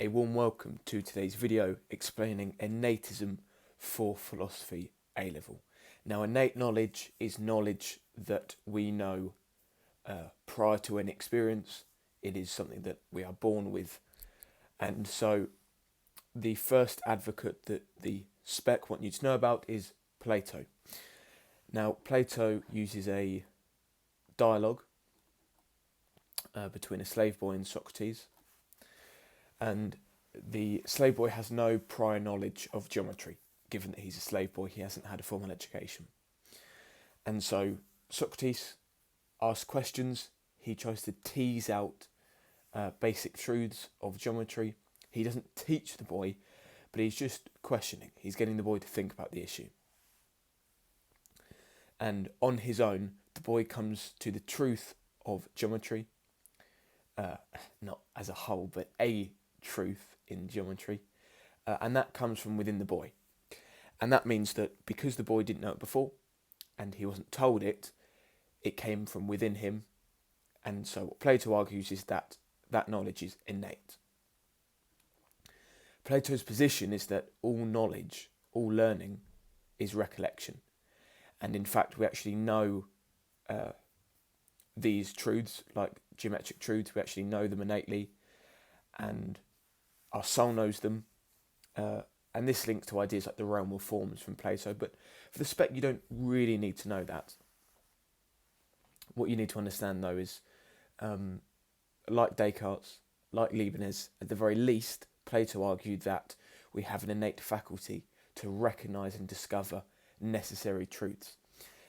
A warm welcome to today's video explaining innatism for philosophy A-level. Now, innate knowledge is knowledge that we know prior to any experience. It is something that we are born with. And so the first advocate that the spec want you to know about is Plato. Now, Plato uses a dialogue between a slave boy and Socrates. And the slave boy has no prior knowledge of geometry. Given that he's a slave boy, he hasn't had a formal education. And so Socrates asks questions. He tries to tease out basic truths of geometry. He doesn't teach the boy, but he's just questioning. He's getting the boy to think about the issue. And on his own, the boy comes to the truth of geometry. Not as a whole, but a truth in geometry. And that comes from within the boy. And that means that because the boy didn't know it before, and he wasn't told it, it came from within him. And so what Plato argues is that that knowledge is innate. Plato's position is that all knowledge, all learning, is recollection. And in fact, we actually know these truths, like geometric truths, we actually know them innately, and our soul knows them. And this links to ideas like the realm of forms from Plato, but for the spec, you don't really need to know that. What you need to understand, though, is like Descartes, like Leibniz, at the very least, Plato argued that we have an innate faculty to recognise and discover necessary truths.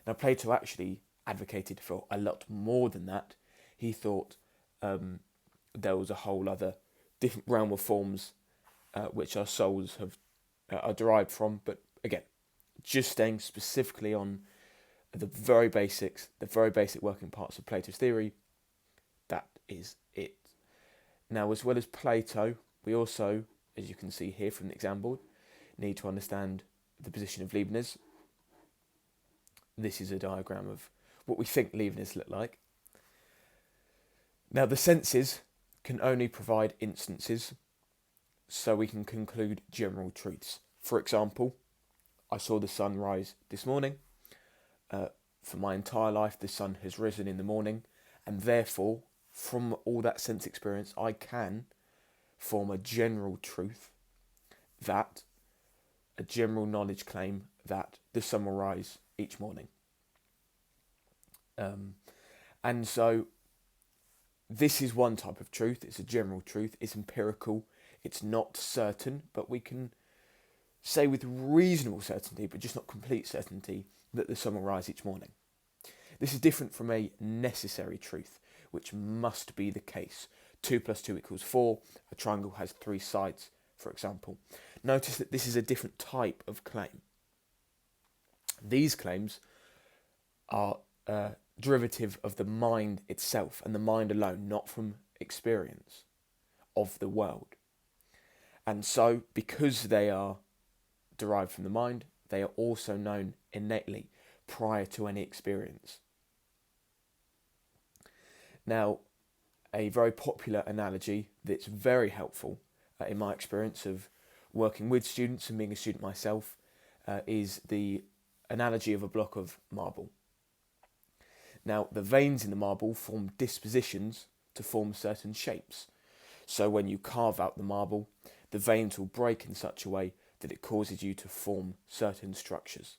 Now, Plato actually advocated for a lot more than that. He thought there was a whole other different realm of forms which our souls are derived from. But again, just staying specifically on the very basics, the very basic working parts of Plato's theory, that is it. Now, as well as Plato, we also, as you can see here from the exam board, need to understand the position of Leibniz. This is a diagram of what we think Leibniz looked like. Now, the senses can only provide instances, so we can conclude general truths. For example, I saw the sun rise this morning. For my entire life, the sun has risen in the morning, and therefore, from all that sense experience, I can form a general truth, that a general knowledge claim that the sun will rise each morning. And so this is one type of truth. It's a general truth. It's empirical. It's not certain, but we can say with reasonable certainty, but just not complete certainty, that the sun will rise each morning. This is different from a necessary truth, which must be the case. 2 + 2 = 4. A triangle has 3 sides, for example. Notice that this is a different type of claim. These claims are derivative of the mind itself, and the mind alone, not from experience of the world. And so, because they are derived from the mind, they are also known innately, prior to any experience. Now, a very popular analogy that's very helpful in my experience of working with students and being a student myself is the analogy of a block of marble. Now, the veins in the marble form dispositions to form certain shapes. So when you carve out the marble, the veins will break in such a way that it causes you to form certain structures.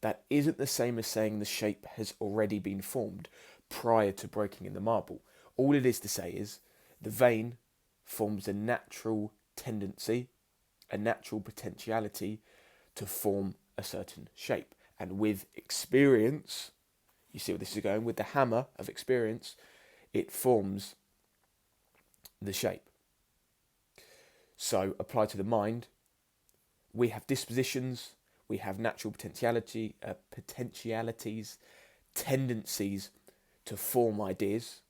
That isn't the same as saying the shape has already been formed prior to breaking in the marble. All it is to say is the vein forms a natural tendency, a natural potentiality to form a certain shape. And with experience, you see where this is going, with the hammer of experience, it forms the shape. So, applied to the mind, we have dispositions, we have natural potentialities, tendencies to form ideas,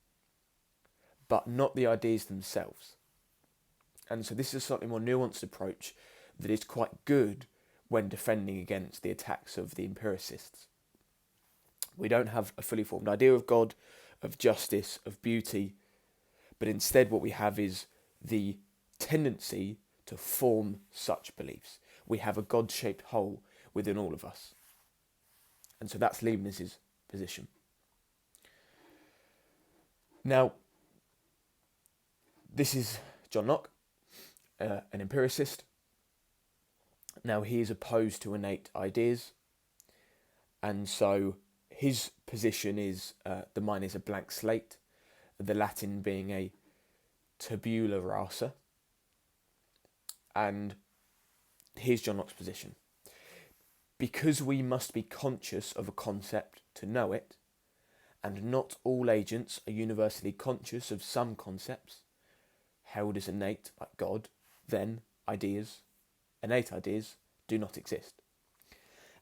but not the ideas themselves. And so this is a slightly more nuanced approach that is quite good when defending against the attacks of the empiricists. We don't have a fully formed idea of God, of justice, of beauty, but instead what we have is the tendency to form such beliefs. We have a God-shaped hole within all of us. And so that's Leibniz's position. Now, this is John Locke, an empiricist. Now, he is opposed to innate ideas, and so his position is the mind is a blank slate, the Latin being a tabula rasa, and here's John Locke's position. Because we must be conscious of a concept to know it, and not all agents are universally conscious of some concepts held as innate, like God, then innate ideas, do not exist.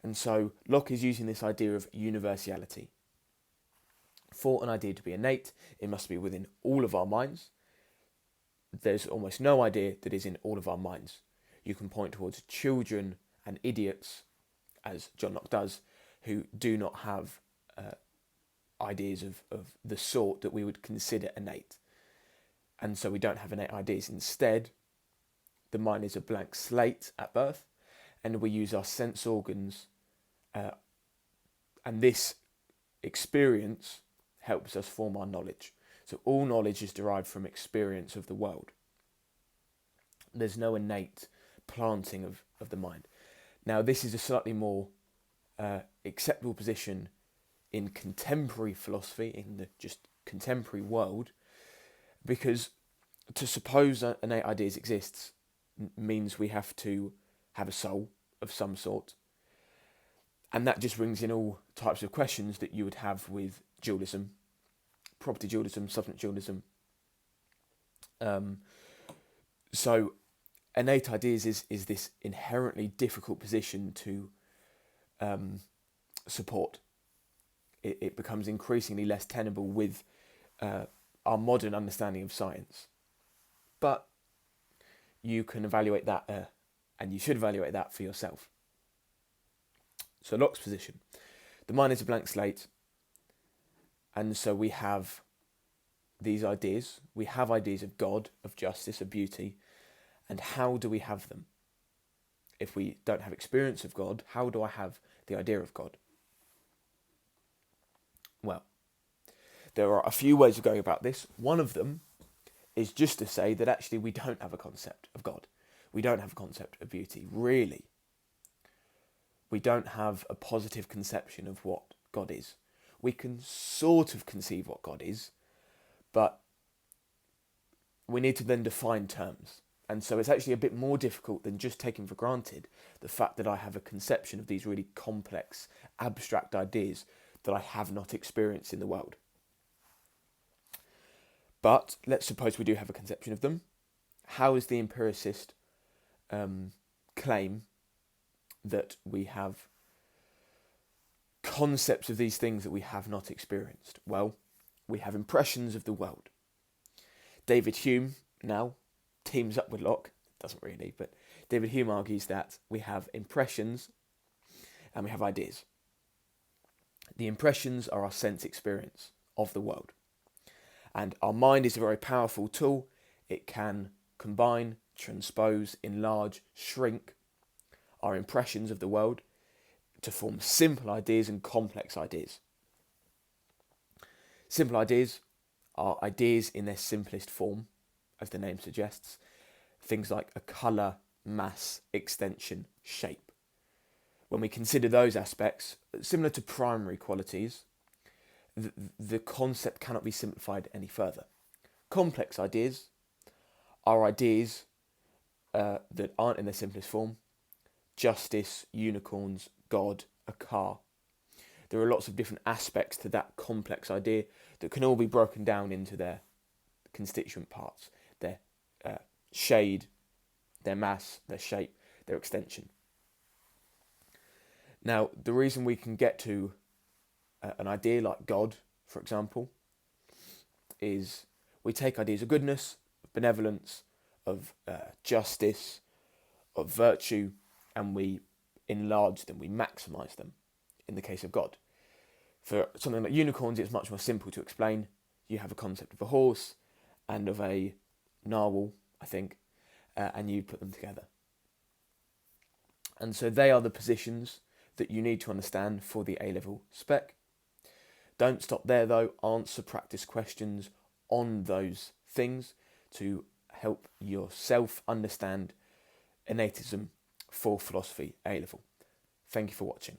And so Locke is using this idea of universality. For an idea to be innate, it must be within all of our minds. There's almost no idea that is in all of our minds. You can point towards children and idiots, as John Locke does, who do not have ideas of the sort that we would consider innate. And so we don't have innate ideas. Instead, the mind is a blank slate at birth, and we use our sense organs, and this experience helps us form our knowledge. So all knowledge is derived from experience of the world. There's no innate planting of the mind. Now, this is a slightly more acceptable position in contemporary philosophy, in the just contemporary world, because to suppose that innate ideas exists means we have to have a soul of some sort, and that just brings in all types of questions that you would have with dualism, property dualism, substance dualism. So innate ideas is this inherently difficult position to support. It becomes increasingly less tenable with our modern understanding of science. But you can evaluate that, and you should evaluate that for yourself. So Locke's position: the mind is a blank slate, and so we have these ideas. We have ideas of God, of justice, of beauty, and how do we have them? If we don't have experience of God, how do I have the idea of God? Well, there are a few ways of going about this. One of them is just to say that actually we don't have a concept of God. We don't have a concept of beauty, really. We don't have a positive conception of what God is. We can sort of conceive what God is, but we need to then define terms. And so it's actually a bit more difficult than just taking for granted the fact that I have a conception of these really complex, abstract ideas that I have not experienced in the world. But let's suppose we do have a conception of them. How is the empiricist claim that we have concepts of these things that we have not experienced? Well, we have impressions of the world. David Hume now teams up with Locke, doesn't really, but David Hume argues that we have impressions and we have ideas. The impressions are our sense experience of the world. And our mind is a very powerful tool. It can combine, transpose, enlarge, shrink our impressions of the world to form simple ideas and complex ideas. Simple ideas are ideas in their simplest form, as the name suggests. Things like a colour, mass, extension, shape. When we consider those aspects, similar to primary qualities, the concept cannot be simplified any further. Complex ideas are ideas that aren't in their simplest form. Justice, unicorns, God, a car. There are lots of different aspects to that complex idea that can all be broken down into their constituent parts, their shade, their mass, their shape, their extension. Now, the reason we can get to an idea like God, for example, is we take ideas of goodness, of benevolence, of justice, of virtue, and we enlarge them, we maximise them, in the case of God. For something like unicorns, it's much more simple to explain. You have a concept of a horse and of a narwhal, I think, and you put them together. And so they are the positions that you need to understand for the A-level spec. Don't stop there though, answer practice questions on those things to help yourself understand innatism for philosophy A-level. Thank you for watching.